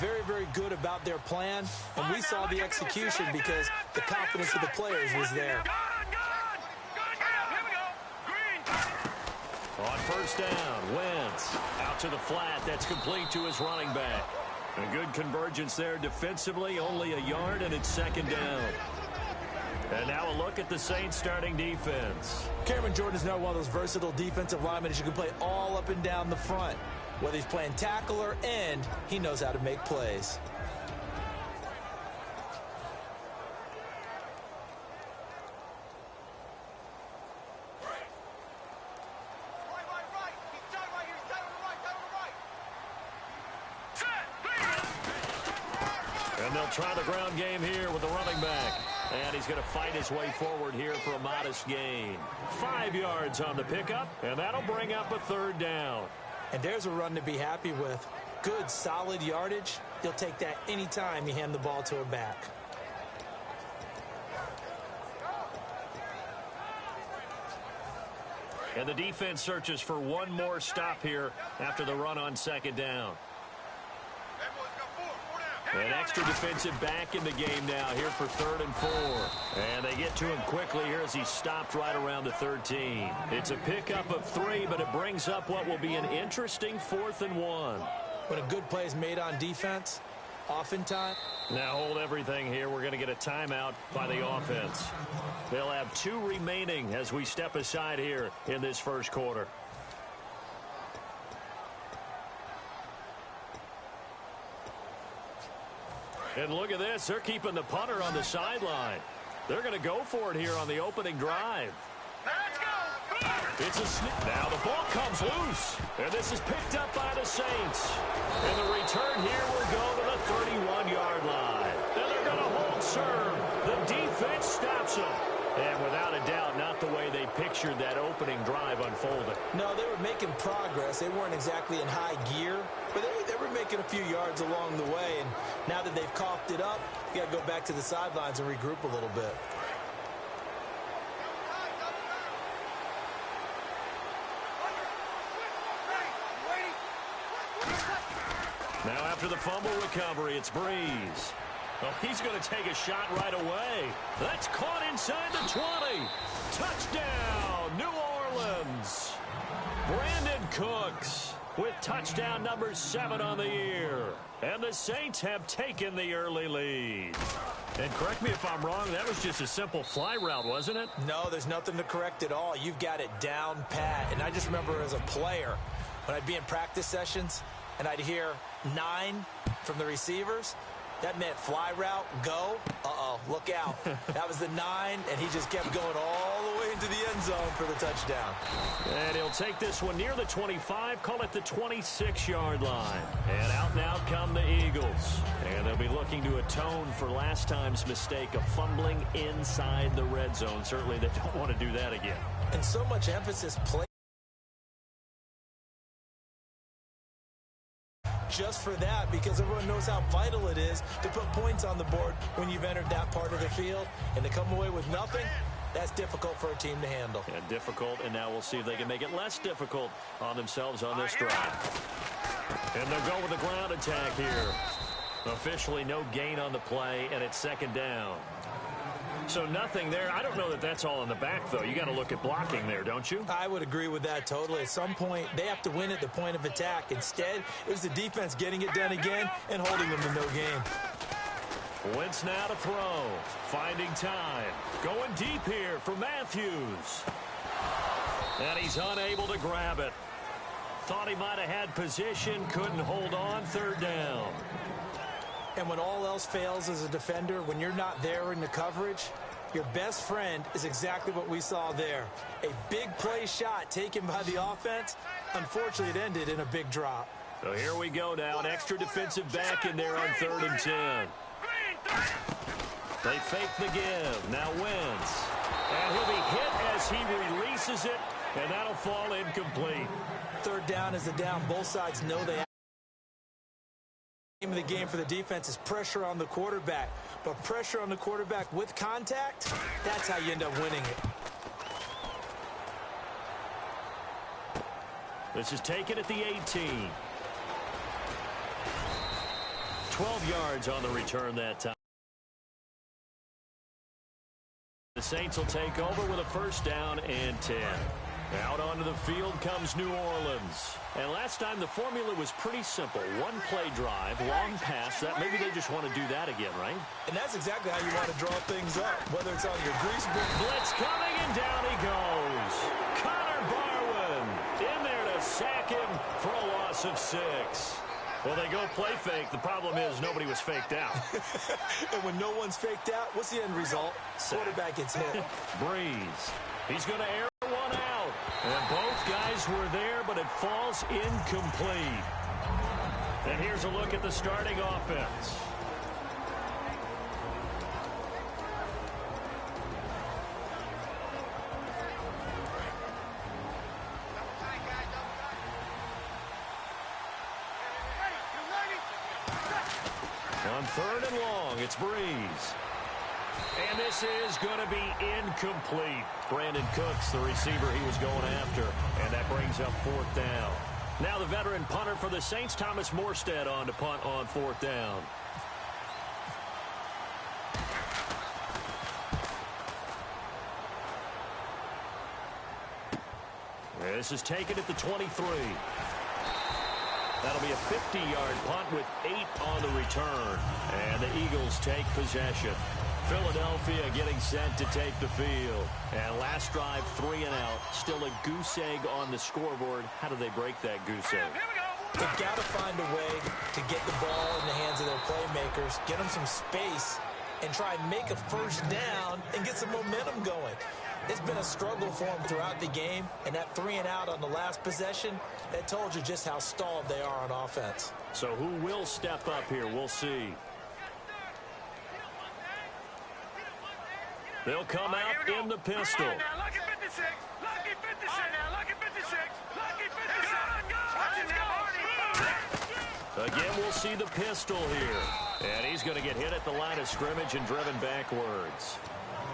very, very good about their plan, and we saw the execution because the confidence of the players was there. On first down, Wentz out to the flat. That's complete to his running back. A good convergence there defensively, only a yard, and it's second down. And now a look at the Saints starting defense. Cameron Jordan is now one of those versatile defensive linemen who can play all up and down the front. Whether he's playing tackle or end, he knows how to make plays. And they'll try the ground game here with the running back. And he's going to fight his way forward here for a modest gain. 5 yards on the pickup, and that'll bring up a third down. And there's a run to be happy with. Good, solid yardage. You'll take that anytime you hand the ball to a back. And the defense searches for one more stop here after the run on second down. An extra defensive back in the game now here for 3rd and 4. And they get to him quickly here as he stopped right around the 13. It's a pickup of 3, but it brings up what will be an interesting 4th and 1. When a good play is made on defense, oftentimes. Now hold everything here. We're going to get a timeout by the offense. They'll have 2 remaining as we step aside here in this first quarter. And look at this. They're keeping the punter on the sideline. They're going to go for it here on the opening drive. Let's go! It's a snip. Now the ball comes loose. And this is picked up by the Saints. And the return here will go to the 31-yard line. And they're going to hold serve. The defense stops them. And without a doubt, not the way they pictured that opening drive unfolding. No, they were making progress. They weren't exactly in high gear, but they were making a few yards along the way. And now that they've coughed it up, you got to go back to the sidelines and regroup a little bit. Now after the fumble recovery, it's Breeze. Well, he's going to take a shot right away. That's caught inside the 20. Touchdown, New Orleans. Brandon Cooks with touchdown number 7 on the year. And the Saints have taken the early lead. And correct me if I'm wrong, that was just a simple fly route, wasn't it? No, there's nothing to correct at all. You've got it down pat. And I just remember as a player, when I'd be in practice sessions and I'd hear 9 from the receivers, that meant fly route, go. Uh-oh, look out. That was the 9, and he just kept going all the way into the end zone for the touchdown. And he'll take this one near the 25, call it the 26-yard line. And out now come the Eagles. And they'll be looking to atone for last time's mistake of fumbling inside the red zone. Certainly they don't want to do that again. And so much emphasis placed just for that, because everyone knows how vital it is to put points on the board when you've entered that part of the field. And to come away with nothing, that's difficult for a team to handle. And difficult, and now we'll see if they can make it less difficult on themselves on this drive. And they'll go with the ground attack here. Officially no gain on the play, and it's second down. So nothing there. I don't know that that's all in the back, though. You got to look at blocking there, don't you? I would agree with that totally. At some point, they have to win at the point of attack. Instead, it was the defense getting it done again and holding them to no gain. Wentz now to throw. Finding time. Going deep here for Matthews. And he's unable to grab it. Thought he might have had position. Couldn't hold on. Third down. And when all else fails as a defender, when you're not there in the coverage, your best friend is exactly what we saw there. A big play shot taken by the offense. Unfortunately, it ended in a big drop. So here we go now. An extra defensive back in there on 3rd and 10. They fake the give. Now Wentz. And he'll be hit as he releases it, and that'll fall incomplete. 3rd down is the down. Both sides know they have. The game for the defense is pressure on the quarterback. But pressure on the quarterback with contact, that's how you end up winning it. This is taken at the 18. 12 yards on the return that time. The Saints will take over with a first down and 10. Out onto the field comes New Orleans. And last time the formula was pretty simple. One play drive, long pass. That maybe they just want to do that again, right? And that's exactly how you want to draw things up, whether it's on your grease boot. Blitz coming, and down he goes. Connor Barwin in there to sack him for a loss of 6. Well, they go play fake. The problem is nobody was faked out. And when no one's faked out, what's the end result? Quarterback gets hit. Breeze. He's going to air one out. And both guys were there, but it falls incomplete. And here's a look at the starting offense. On 3rd and long, it's Breeze. And this is going to be incomplete. Brandon Cooks, the receiver he was going after. And that brings up 4th down. Now the veteran punter for the Saints, Thomas Morstead, on to punt on 4th down. This is taken at the 23. That'll be a 50-yard punt with 8 on the return. And the Eagles take possession. Philadelphia getting set to take the field. And last drive, 3 and out. Still a goose egg on the scoreboard. How do they break that goose egg? They've got to find a way to get the ball in the hands of their playmakers, get them some space, and try and make a first down and get some momentum going. It's been a struggle for them throughout the game, and that 3 and out on the last possession, that told you just how stalled they are on offense. So who will step up here? We'll see. They'll come out in the pistol. Lucky 56. Lucky 56. Lucky 56. Lucky 56. Again, we'll see the pistol here. And he's going to get hit at the line of scrimmage and driven backwards.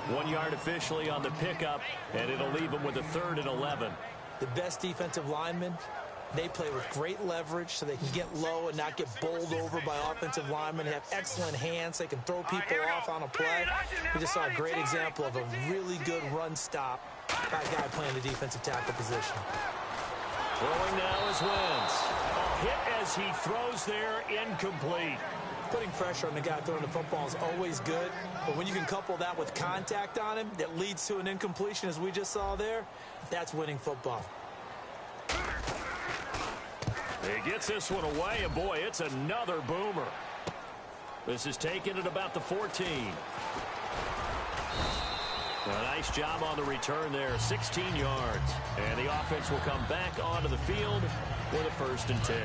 1 yard officially on the pickup, and it'll leave him with a 3rd and 11. The best defensive linemen, they play with great leverage so they can get low and not get bowled over by offensive linemen. They have excellent hands. They can throw people off on a play. We just saw a great example of a really good run stop by a guy playing the defensive tackle position. Throwing now is Wentz. A hit as he throws there, incomplete. Putting pressure on the guy throwing the football is always good, but when you can couple that with contact on him that leads to an incompletion, as we just saw there, that's winning football. He gets this one away, and boy, it's another boomer. This is taken at about the 14. A nice job on the return there, 16 yards. And the offense will come back onto the field with a 1st and 10.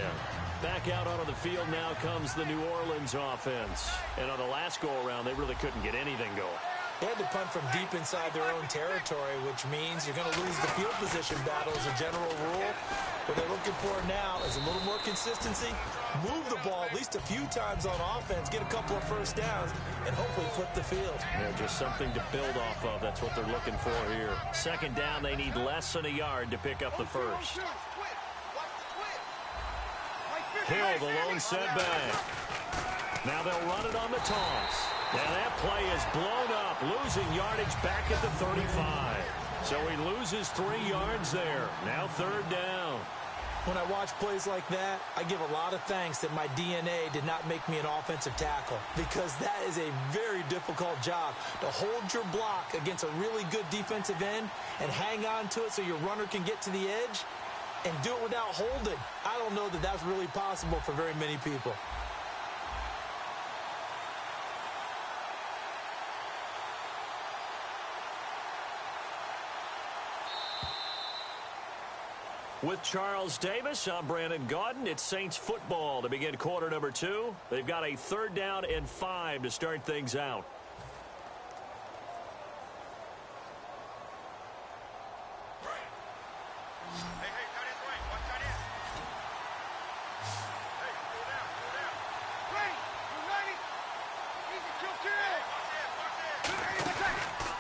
Back out onto the field now comes the New Orleans offense. And on the last go-around, they really couldn't get anything going. They had to punt from deep inside their own territory, which means you're going to lose the field position battle as a general rule. What they're looking for now is a little more consistency, move the ball at least a few times on offense, get a couple of first downs, and hopefully flip the field. Yeah, just something to build off of. That's what they're looking for here. 2nd down, they need less than a yard to pick up the first. Hill, the lone setback. Now they'll run it on the toss. And that play is blown up, losing yardage back at the 35. So he loses 3 yards there. Now 3rd down. When I watch plays like that, I give a lot of thanks that my DNA did not make me an offensive tackle, because that is a very difficult job, to hold your block against a really good defensive end and hang on to it so your runner can get to the edge and do it without holding. I don't know that that's really possible for very many people. With Charles Davis, I'm Brandon Gaudin. It's Saints football to begin quarter number 2. They've got a 3rd down and 5 to start things out.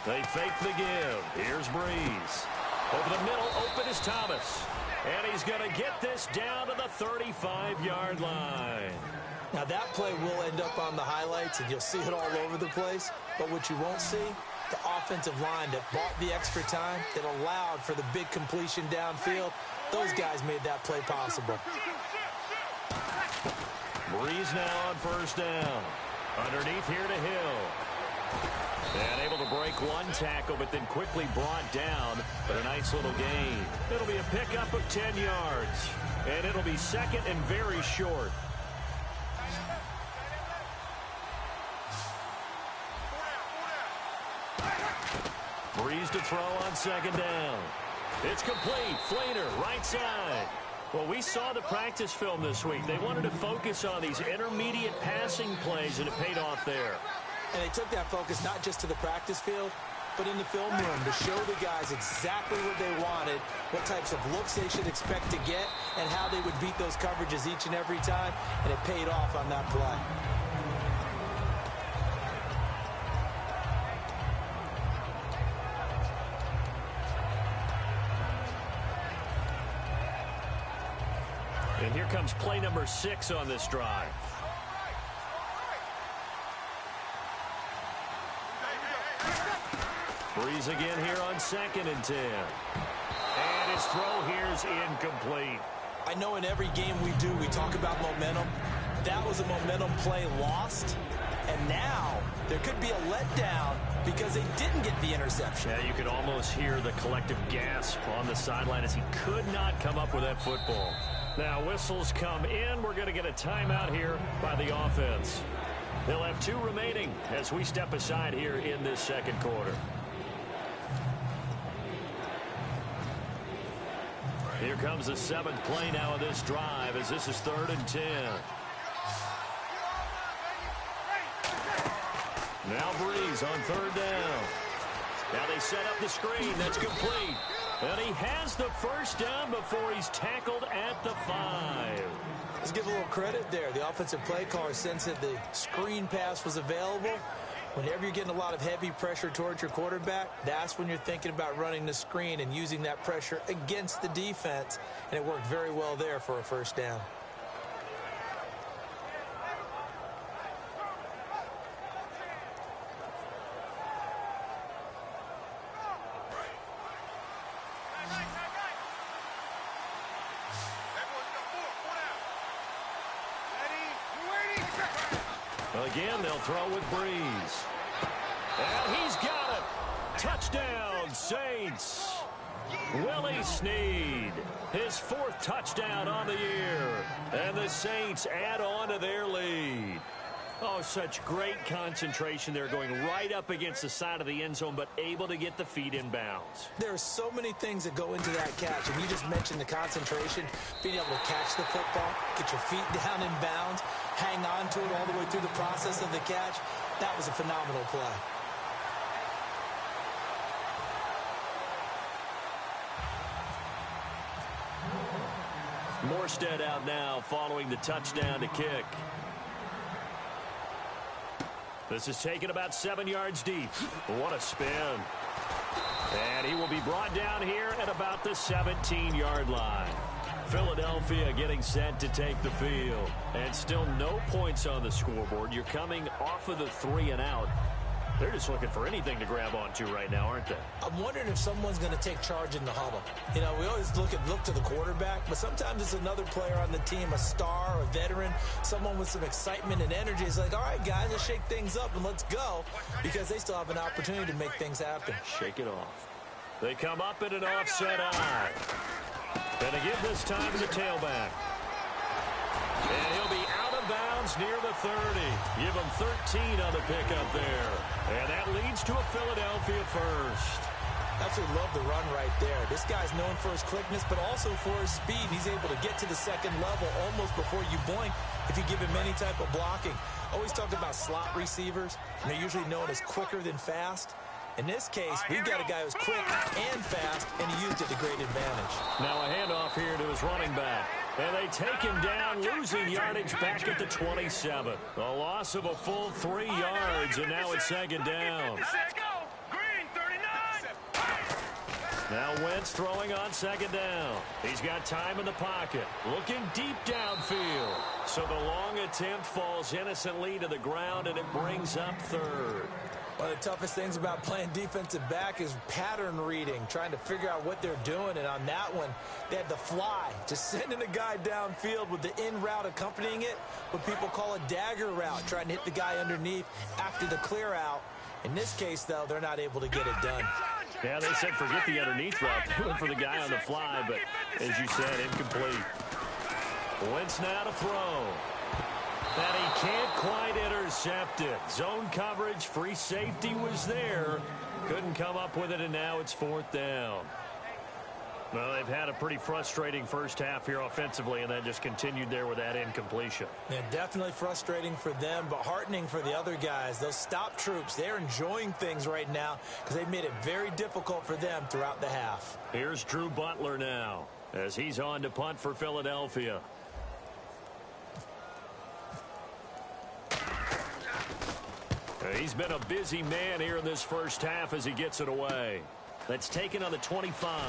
They fake the give. Here's Breeze. Over the middle, open is Thomas. And he's going to get this down to the 35-yard line. Now that play will end on the highlights, and you'll see it all over the place. But what you won't see, the offensive line that bought the extra time, that allowed for the big completion downfield, those guys made that play possible. Breeze now on first down. Underneath here to Hill. And able to break one tackle, but then quickly brought down. But a nice little gain. It'll be a pickup of 10 yards. And it'll be second and very short. Breeze to throw on second down. It's complete. Flater, right side. Well, we saw the practice film this week. They wanted to focus on these intermediate passing plays, and it paid off there. And they took that focus not just to the practice field, but in the film room to show the guys exactly what they wanted, what types of looks they should expect to get, and how they would beat those coverages each and every time, and it paid off on that play. And here comes play number 6 on this drive. Breeze again here on 2nd and 10. And his throw here is incomplete. I know in every game we do, we talk about momentum. That was a momentum play lost. And now there could be a letdown because they didn't get the interception. Yeah, you could almost hear the collective gasp on the sideline as he could not come up with that football. Now whistles come in. We're going to get a timeout here by the offense. They'll have 2 remaining as we step aside here in this second quarter. Here comes the 7th play now of this drive as this is 3rd and 10. Now Breeze on 3rd down. Now they set up the screen. That's complete. And he has the first down before he's tackled at the 5. Let's give a little credit there. The offensive play caller sensed that the screen pass was available. Whenever you're getting a lot of heavy pressure towards your quarterback, that's when you're thinking about running the screen and using that pressure against the defense. And it worked very well there for a first down. Again, they'll throw with Breeze. And he's got it. Touchdown, Saints. Willie Snead, his 4th touchdown on the year. And the Saints add on to their lead. Oh, such great concentration there, going right up against the side of the end zone, but able to get the feet in bounds. There are so many things that go into that catch, and you just mentioned the concentration, being able to catch the football, get your feet down in bounds, hang on to it all the way through the process of the catch. That was a phenomenal play. Morstead out now following the touchdown to kick. This is taken about 7 yards deep. What a spin. And he will be brought down here at about the 17-yard line. Philadelphia getting set to take the field. And still no points on the scoreboard. You're coming off of the 3 and out. They're just looking for anything to grab onto right now, aren't they? I'm wondering if someone's going to take charge in the huddle. You know, we always look to the quarterback, but sometimes it's another player on the team, a star, a veteran, someone with some excitement and energy. It's like, all right, guys, let's shake things up and let's go, because they still have an opportunity to make things happen. Shake it off. They come up in an offset eye. And they give this time to the tailback. And he'll be out of bounds near the 30. Give him 13 on the pickup there. And that leads to a Philadelphia first. Absolutely love the run right there. This guy's known for his quickness, but also for his speed. He's able to get to the second level almost before you blink if you give him any type of blocking. Always talk about slot receivers, and they're usually known as quicker than fast. In this case, we've got a guy who's quick and fast, and he used it to great advantage. Now a handoff here to his running back. And they take him down, losing yardage back at the 27. A loss of a full 3 yards, and now it's second down. Now Wentz throwing on second down. He's got time in the pocket. Looking deep downfield. So the long attempt falls innocently to the ground, and it brings up third. One of the toughest things about playing defensive back is pattern reading, trying to figure out what they're doing. And on that one, they had the fly, just sending a guy downfield with the in route accompanying it, what people call a dagger route, trying to hit the guy underneath after the clear out. In this case, though, they're not able to get it done. Yeah, they said forget the underneath route. They went for the guy on the fly, but as you said, incomplete. Wentz now to throw. And he can't quite intercept it. Zone coverage, free safety was there. Couldn't come up with it, and now it's fourth down. Well, they've had a pretty frustrating first half here offensively, and then just continued there with that incompletion. Yeah, definitely frustrating for them, but heartening for the other guys. Those stop troops, they're enjoying things right now because they've made it very difficult for them throughout the half. Here's Drew Butler now as he's on to punt for Philadelphia. He's been a busy man here in this first half as he gets it away. That's taken on the 25.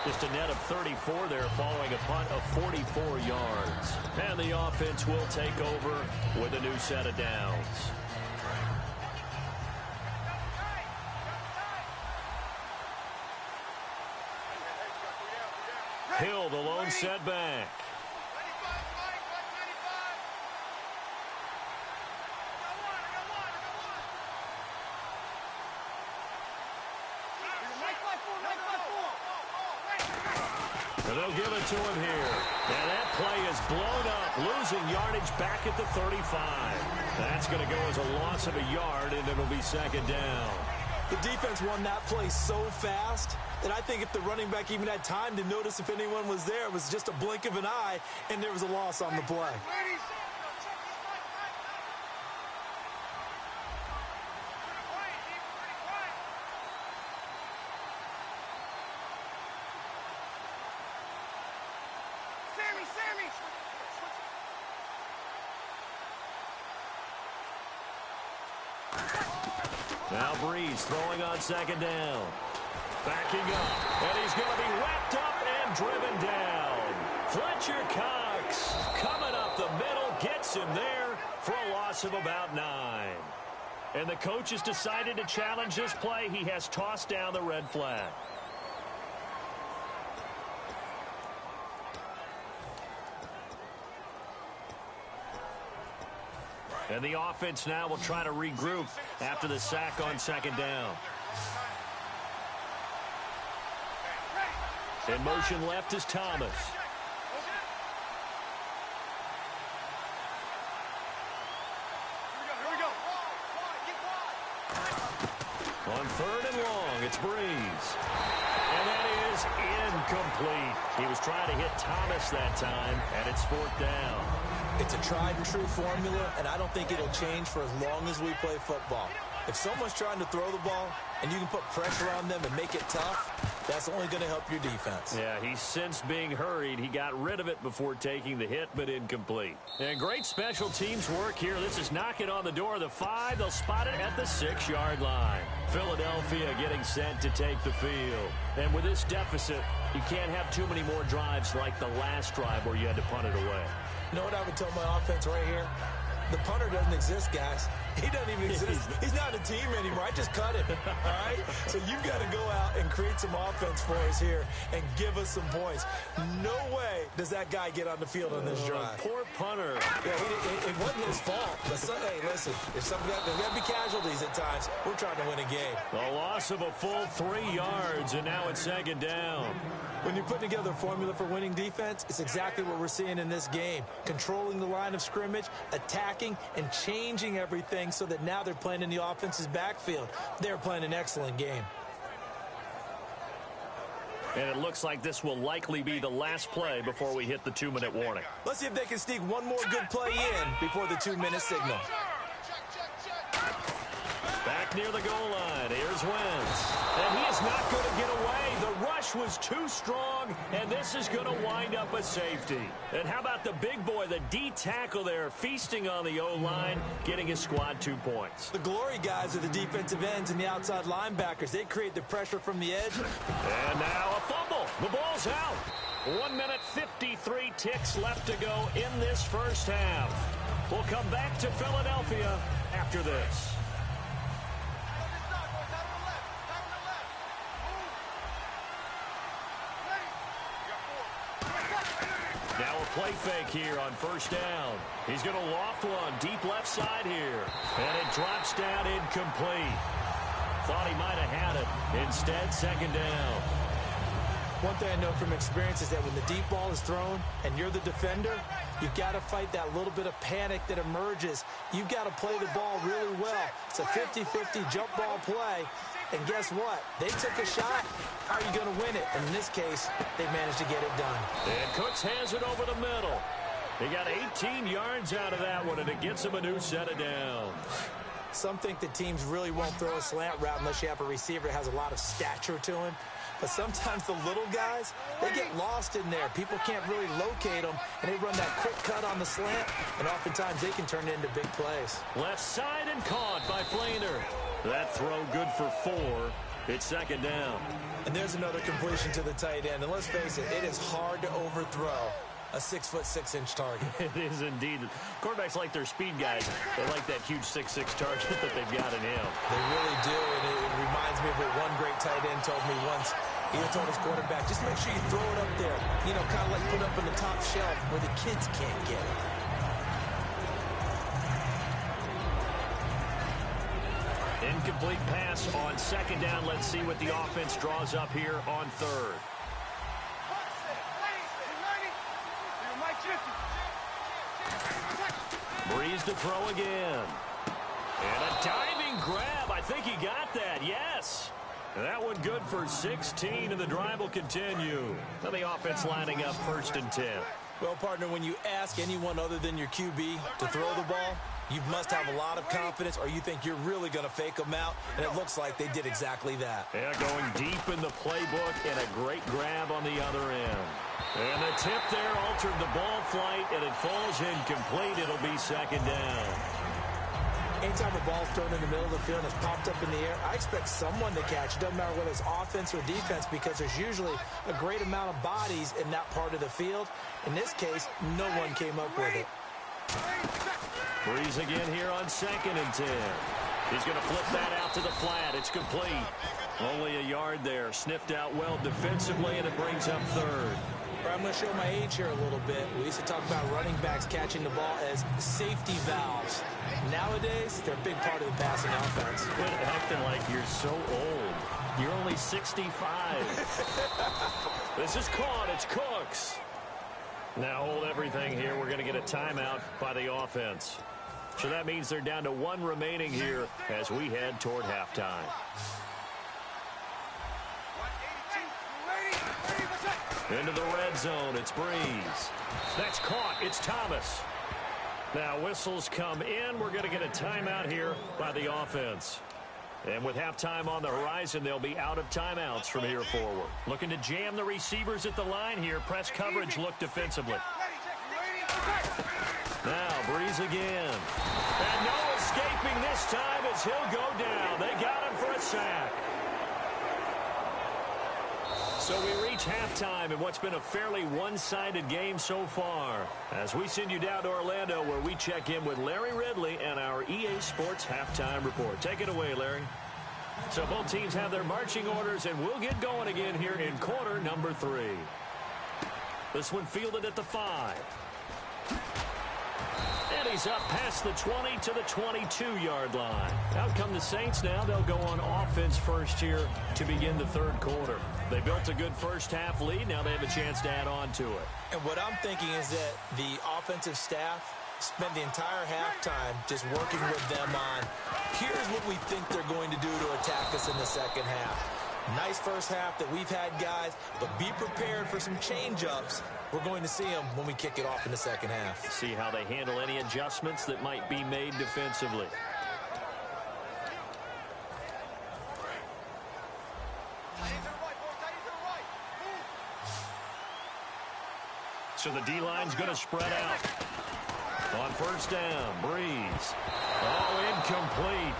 Just a net of 34 there following a punt of 44 yards. And the offense will take over with a new set of downs. Hill, the lone setback. And they'll give it to him here. And that play is blown up, losing yardage back at the 35. That's going to go as a loss of a yard, and it'll be second down. The defense won that play so fast that I think if the running back even had time to notice if anyone was there, it was just a blink of an eye, and there was a loss on the play. Now Breeze throwing on second down. Backing up. And he's going to be wrapped up and driven down. Fletcher Cox coming up the middle. Gets him there for a loss of about 9. And the coach has decided to challenge this play. He has tossed down the red flag. And the offense now will try to regroup after the sack on second down. In motion left is Thomas. On third and long, it's Breeze. And that is incomplete. He was trying to hit Thomas that time, and it's fourth down. It's a tried-and-true formula, and I don't think it'll change for as long as we play football. If someone's trying to throw the ball and you can put pressure on them and make it tough, that's only going to help your defense. Yeah, he's since being hurried. He got rid of it before taking the hit, but incomplete. And great special teams work here. This is knocking on the door of the 5. They'll spot it at the 6-yard line. Philadelphia getting set to take the field. And with this deficit, you can't have too many more drives like the last drive where you had to punt it away. You know what I would tell my offense right here? The punter doesn't exist, guys. He doesn't even exist. He's not a team anymore. I just cut him, all right? So you've got to go out and create some offense for us here and give us some points. No way does that guy get on the field on this drive. Poor punter. Yeah, it wasn't his fault. But hey, listen, there's got to be casualties at times. We're trying to win a game. A loss of a full 3 yards, and now it's second down. When you put together a formula for winning defense, it's exactly what we're seeing in this game. Controlling the line of scrimmage, attacking, and changing everything so that now they're playing in the offense's backfield. They're playing an excellent game. And it looks like this will likely be the last play before we hit the 2-minute warning. Let's see if they can sneak one more good play in before the 2-minute signal. Back near the goal line, here's Wentz. And he is not going to get away. The rush rush was too strong, and this is going to wind up a safety. And how about the big boy, the D tackle there, feasting on the O-line, getting his squad 2 points. The glory guys are the defensive ends and the outside linebackers. They create the pressure from the edge. And now a fumble. The ball's out. 1 minute 53 ticks left to go in this first half. We'll come back to Philadelphia after this. Now a play fake here on first down. He's going to loft one deep left side here. And it drops down incomplete. Thought he might have had it. Instead, second down. One thing I know from experience is that when the deep ball is thrown and you're the defender, you've got to fight that little bit of panic that emerges. You've got to play the ball really well. It's a 50-50 jump ball play. And guess what? They took a shot. How are you going to win it? And in this case, they managed to get it done. And Cooks has it over the middle. He got 18 yards out of that one, and it gets him a new set of downs. Some think that teams really won't throw a slant route unless you have a receiver that has a lot of stature to him. But sometimes the little guys, they get lost in there. People can't really locate them, and they run that quick cut on the slant, and oftentimes they can turn it into big plays. Left side and caught by Flainer. That throw good for 4. It's second down. And there's another completion to the tight end. And let's face it, it is hard to overthrow a 6'6" target. It is indeed. Quarterbacks like their speed guys. They like that huge 6'6" target that they've got in him. They really do, and it reminds me of what one great tight end told me once. He told his quarterback, just make sure you throw it up there. You know, kind of like put it up in the top shelf where the kids can't get it. Incomplete pass on second down. Let's see what the offense draws up here on third. Breeze to throw again. And a diving grab. I think he got that. Yes. And that one good for 16, and the drive will continue. Now the offense lining up 1st and 10. Well, partner, when you ask anyone other than your QB to throw the ball, you must have a lot of confidence, or you think you're really going to fake them out, and it looks like they did exactly that. Yeah, going deep in the playbook, and a great grab on the other end. And the tip there altered the ball flight, and it falls incomplete. It'll be second down. Anytime a ball's thrown in the middle of the field and it's popped up in the air, I expect someone to catch it. Doesn't matter whether it's offense or defense, because there's usually a great amount of bodies in that part of the field. In this case, no one came up with it. Breeze again here on 2nd and 10. He's going to flip that out to the flat. It's complete. Only a yard there. Sniffed out well defensively, and it brings up third. I'm going to show my age here a little bit. We used to talk about running backs catching the ball as safety valves. Nowadays, they're a big part of the passing offense. Quit acting like you're so old. You're only 65. This is caught. It's Cooks. Now hold everything here. We're going to get a timeout by the offense. So that means they're down to 1 remaining here as we head toward halftime. Into the red zone, it's Breeze. That's caught, it's Thomas. Now whistles come in. We're going to get a timeout here by the offense. And with halftime on the horizon, they'll be out of timeouts from here forward. Looking to jam the receivers at the line here. Press coverage look defensively. Now Breeze again. And no escaping this time as he'll go down. They got him for a sack. So we reach halftime in what's been a fairly one-sided game so far, as we send you down to Orlando, where we check in with Larry Ridley and our EA Sports Halftime Report. Take it away, Larry. So both teams have their marching orders, and we'll get going again here in quarter number 3. This one fielded at the 5. And he's up past the 20 to the 22-yard line. Out come the Saints now. They'll go on offense first here to begin the third quarter. They built a good first-half lead. Now they have a chance to add on to it. And what I'm thinking is that the offensive staff spent the entire halftime just working with them on, here's what we think they're going to do to attack us in the second half. Nice first half that we've had, guys, but be prepared for some change-ups. We're going to see them when we kick it off in the second half. See how they handle any adjustments that might be made defensively. So the D-line's going to spread out. On first down, Breeze. Oh, incomplete.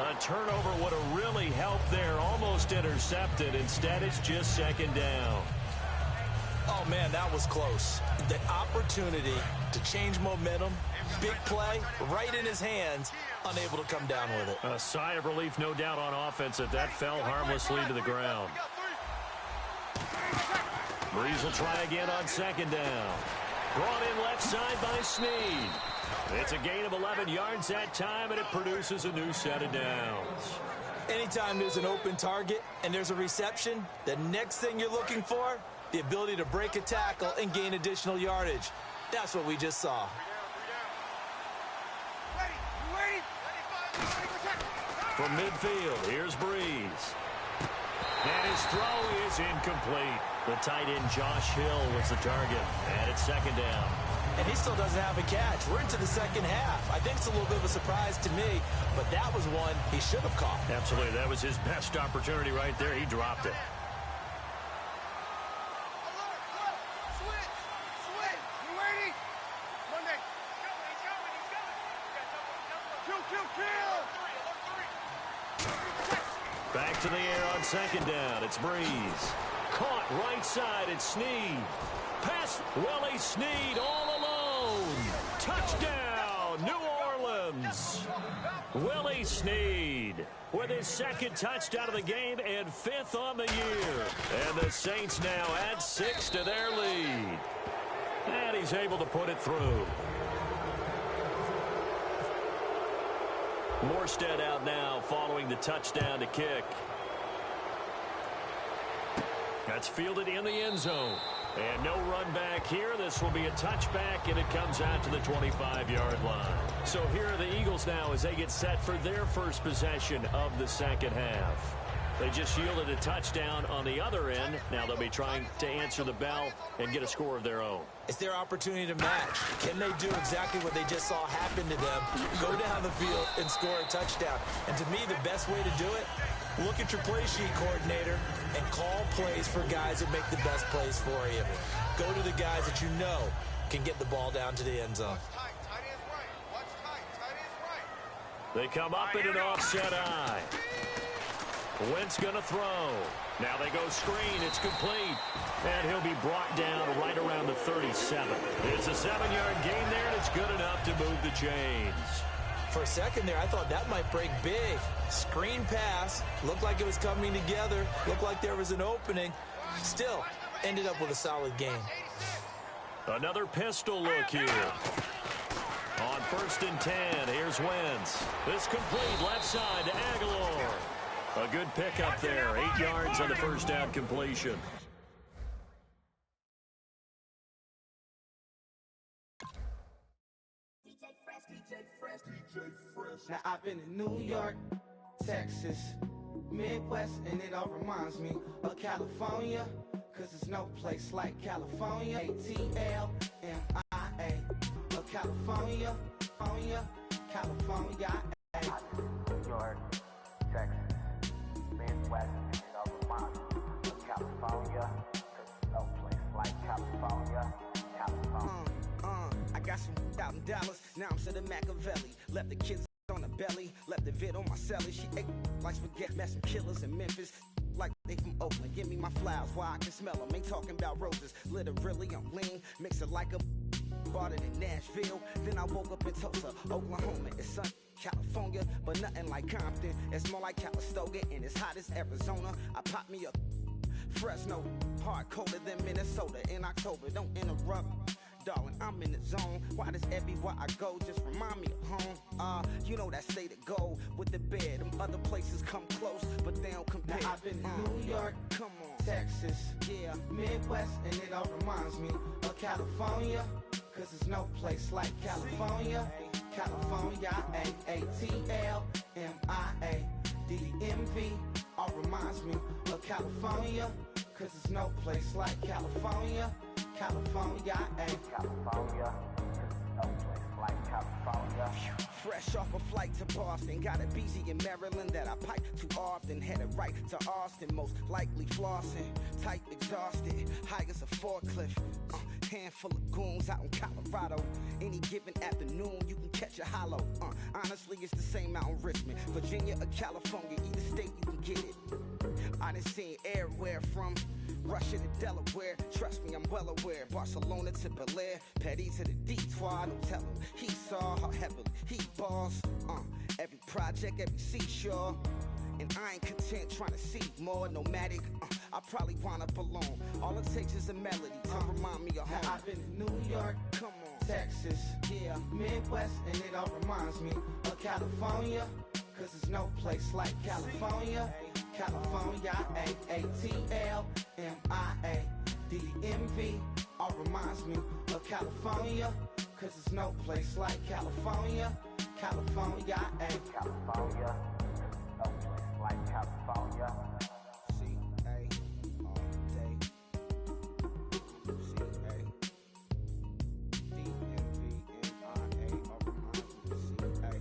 A turnover would have really helped there. Almost intercepted. Instead, it's just second down. Oh, man, that was close. The opportunity to change momentum, big play, right in his hands, unable to come down with it. A sigh of relief, no doubt, on offense that fell harmlessly to the ground. Breeze will try again on second down. Brought in left side by Snead. It's a gain of 11 yards that time, and it produces a new set of downs. Anytime there's an open target and there's a reception, the next thing you're looking for, the ability to break a tackle and gain additional yardage. That's what we just saw. From midfield, here's Breeze. And his throw is incomplete. The tight end Josh Hill was the target, and it's second down. And he still doesn't have a catch. We're into the second half. I think it's a little bit of a surprise to me, but that was one he should have caught. Absolutely. That was his best opportunity right there. He dropped it. Back to the air on second down. It's Breeze. Caught right side. It's Snead. Pass. Willie Snead all alone. Touchdown, New Orleans. Willie Snead with his second touchdown of the game and 5th on the year. And the Saints now add 6 to their lead. And he's able to put it through. Morstead out now following the touchdown to kick. That's fielded in the end zone. And no run back here. This will be a touchback, and it comes out to the 25-yard line. So here are the Eagles now as they get set for their first possession of the second half. They just yielded a touchdown on the other end. Now they'll be trying to answer the bell and get a score of their own. It's their opportunity to match. Can they do exactly what they just saw happen to them? Go down the field and score a touchdown. And to me, the best way to do it, look at your play sheet coordinator and call plays for guys that make the best plays for you. Go to the guys that you know can get the ball down to the end zone. They come up in an offset eye. Wentz going to throw. Now they go screen. It's complete. And he'll be brought down right around the 37. It's a 7-yard gain there, and it's good enough to move the chains. For a second there, I thought that might break big. Screen pass. Looked like it was coming together. Looked like there was an opening. Still, ended up with a solid game. Another pistol look here. On 1st and 10, here's Wentz. This complete left side to Aguilar. A good pickup there. 8 yards on the first down completion. Now I've been in New York, Texas, Midwest, and it all reminds me of California, cause there's no place like California. A-T-L-M-I-A, of California, California, New York, Texas, Midwest, and it all reminds me of California, cause there's no place like California, I got some out in Dallas, now I'm sitting Machiavelli, left the kids on the belly, left the vid on my celly. She ate like spaghetti, met some killers in Memphis, like they from Oakland. Give me my flowers while I can smell them. Ain't talking about roses, literally I'm lean, mix it like a bought it in Nashville. Then I woke up in Tulsa, Oklahoma. It's sun, California, but nothing like Compton. It's more like Calistoga, and it's hot as Arizona. I pop me up Fresno, hard colder than Minnesota in October. Don't interrupt. Darling, I'm in the zone. Why does everywhere I go just remind me of home? You know that state of gold with the bed. Them other places come close, but they don't compare. Now I've been in New York, come on, Texas, yeah, Midwest, and it all reminds me of California, cause there's no place like California. California, A-A-T-L-M-I-A-D-M-V, all reminds me of California, cause there's no place like California. California, California, no place like California. Fresh off a flight to Boston, got a BZ in Maryland that I pipe too often. Headed right to Austin, most likely flossing. Tight, exhausted, high as a forklift. handful of goons out in Colorado. Any given afternoon, you can catch a hollow. Honestly, it's the same out in Richmond, Virginia or California. Either state, you can get it. I done seen everywhere from Russia to Delaware. Trust me, I'm well aware. Barcelona to Bel Air, Petty to the Detroit. Don't tell him he saw how heavily he balls. Every project, every seashore. And I ain't content trying to see more nomadic. I probably wind up alone. All it takes is a melody to remind me of home. I've been to New York, Come on, Texas, yeah. Midwest, and it all reminds me of California. Cause there's no place like California. California, A-A-T-L-M-I-A D-M-V, all reminds me of California. Cause there's no place like California. California, California, no place like California. C-A all day. C-A D-M-V-M-I-A all reminds me of C-A.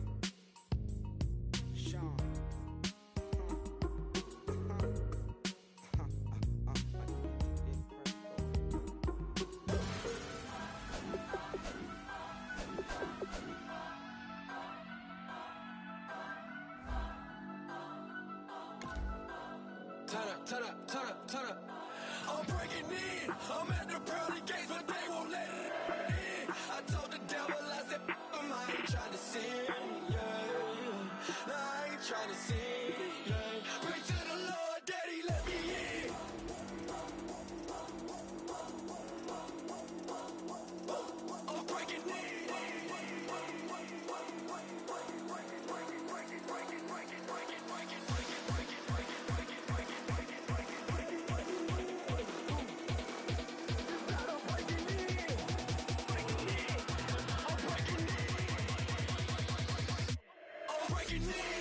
Sean. Turn up. I'm breaking in. I'm at the pearly gates, but they won't let it in. I told the devil, I said, I ain't trying to sin, yeah. I ain't trying to sin, yeah. Pray to the Lord, Daddy, let me in. I'm breaking in. I'm breaking in.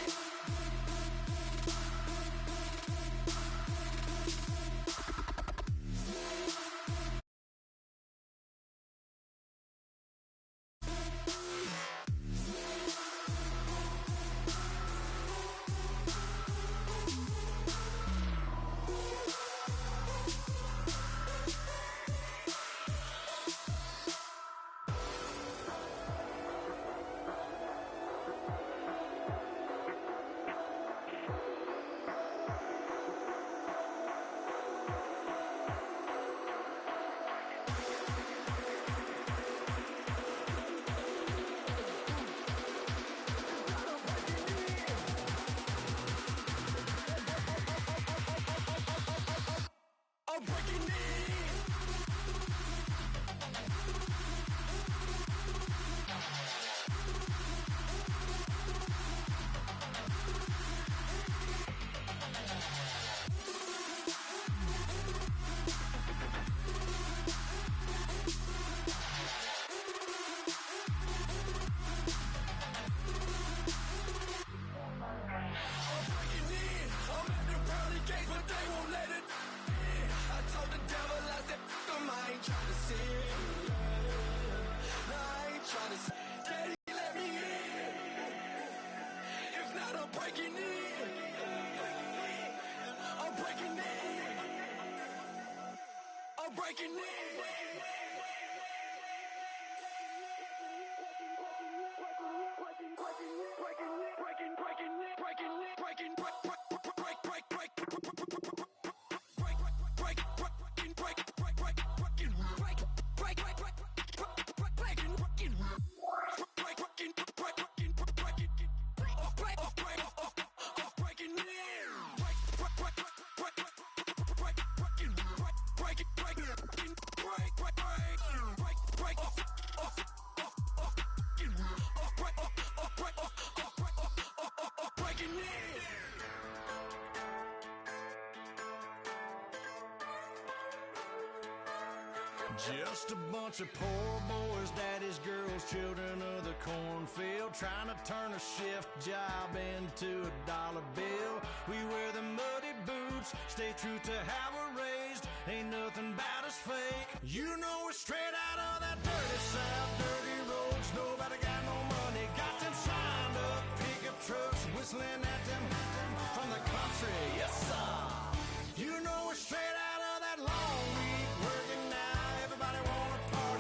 I'm at the pearly gates, but they won't let it. I told the devil, I said, I ain't trying to sin. I ain't trying to sin. Daddy, let me in. If not, I'm breaking in. I'm breaking in. I'm breaking in. Just a bunch of poor boys, daddy's girls, children of the cornfield, trying to turn a shift job into a dollar bill. We wear the muddy boots, stay true to how we're raised. Ain't nothing about us fake. You know we're straight out of that dirty south, dirty roads. Nobody got no money, got them signed up pickup trucks, whistling at them from the country. Yes, sir. You know we're straight out of that long week working now. Everybody wanna party.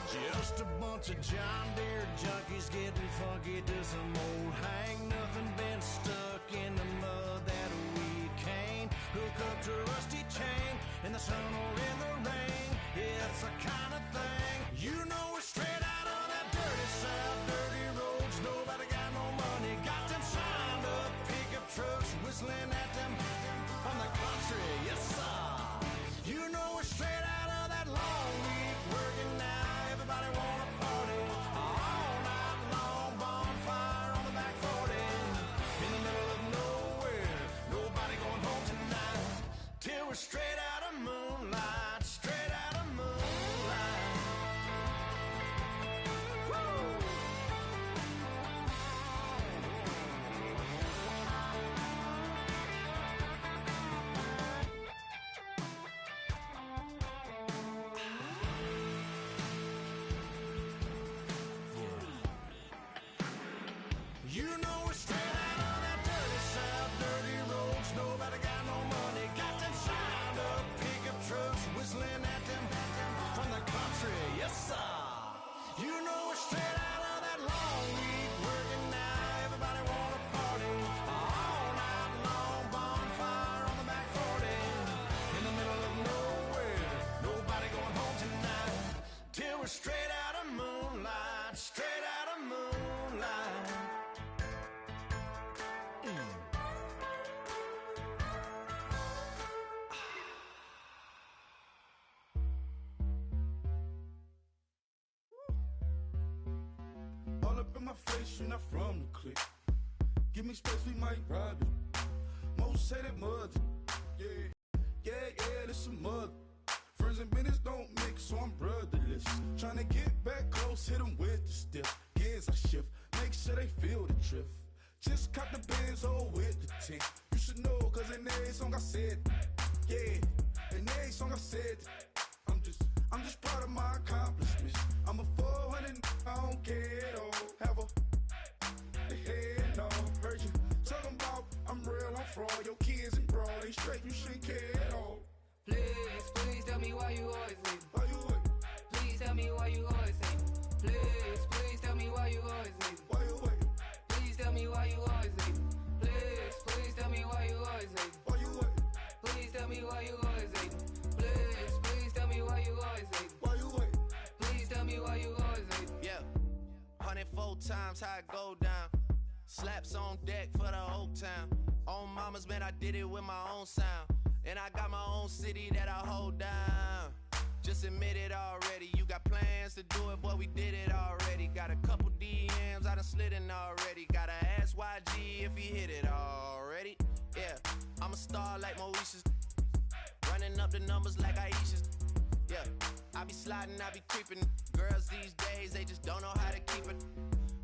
Just a bunch of John Deere junkies getting funky to some old hang. Nothing been stuck in the mud that we can't hook up to a rusty chain in the sun or in the rain. It's the kind of thing, you know, we're straight out of that dirty south, dirty roads. Nobody got no money, got them signed up pickup trucks whistling at them from the country. Yes, sir. You know, we're straight out of that long week working now. Everybody wanna party all night long. Bonfire on the back 40 in the middle of nowhere. Nobody going home tonight till we're straight out of moonlight. Straight out of moonlight. Woo! You know we're straight out of that dirty south, dirty roads. Nobody got no money, got them signed up pickup trucks whistling at them from the country. Yes, sir. You know we're straight out of that long week working now. Everybody wanna party all night long. Bonfire on the back 40 in the middle of nowhere. Nobody going home tonight till we're straight out of moonlight. Straight out of moonlight. All up in my face, you're not from the clique. Give me space, we might rob it. Most say that mud. Yeah, this a mud. Friends and business don't mix, so I'm brotherless. Tryna get back close, hit them with the stiff. Gears I shift, make sure they feel the drift. Just caught the Benz, oh, with the tint. You should know, cause in every song I said, yeah, in every song I said, I'm just proud of my accomplishments. I'm a 400, I don't care at all. Have a head on. Heard you talking about I'm real, I'm fraud. Your kids and broad ain't straight, you shouldn't care at all. Please tell me why you always leave. Why you wait? Please tell me why you always leave. Please tell me why you always leave. Why you wait? Please tell me why you always leave. Please tell me why you always leave. Why you wait? Please tell me why you always leave. Please tell me why you always leave. Why you wait? Please tell me why you always leave. Yeah, 104 times how it go down. Slaps on deck for the whole town. On mamas, man, I did it with my own sound. And I got my own city that I hold down. Just admit it already. You got plans to do it, boy, we did it already. Got a couple DMs, I done slid in already. Gotta ask YG if he hit it already. Yeah, I'm a star like Moesha's. Running up the numbers like Aisha's. Yeah, I be sliding, I be creeping. Girls these days, they just don't know how to keep it.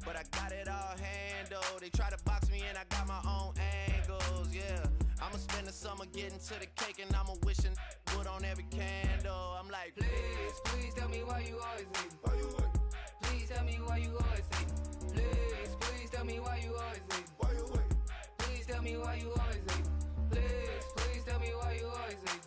But I got it all handled. They try to box me and I got my own angles, yeah. I'ma spend the summer getting to the cake and I'ma wishing wood on every candle. I'm like, Please tell me why you always leave. Why you wait? Please tell me why you always leave. Please tell me why you always leave. Why you wait? Please tell me why you always leave. Please tell me why you always leave.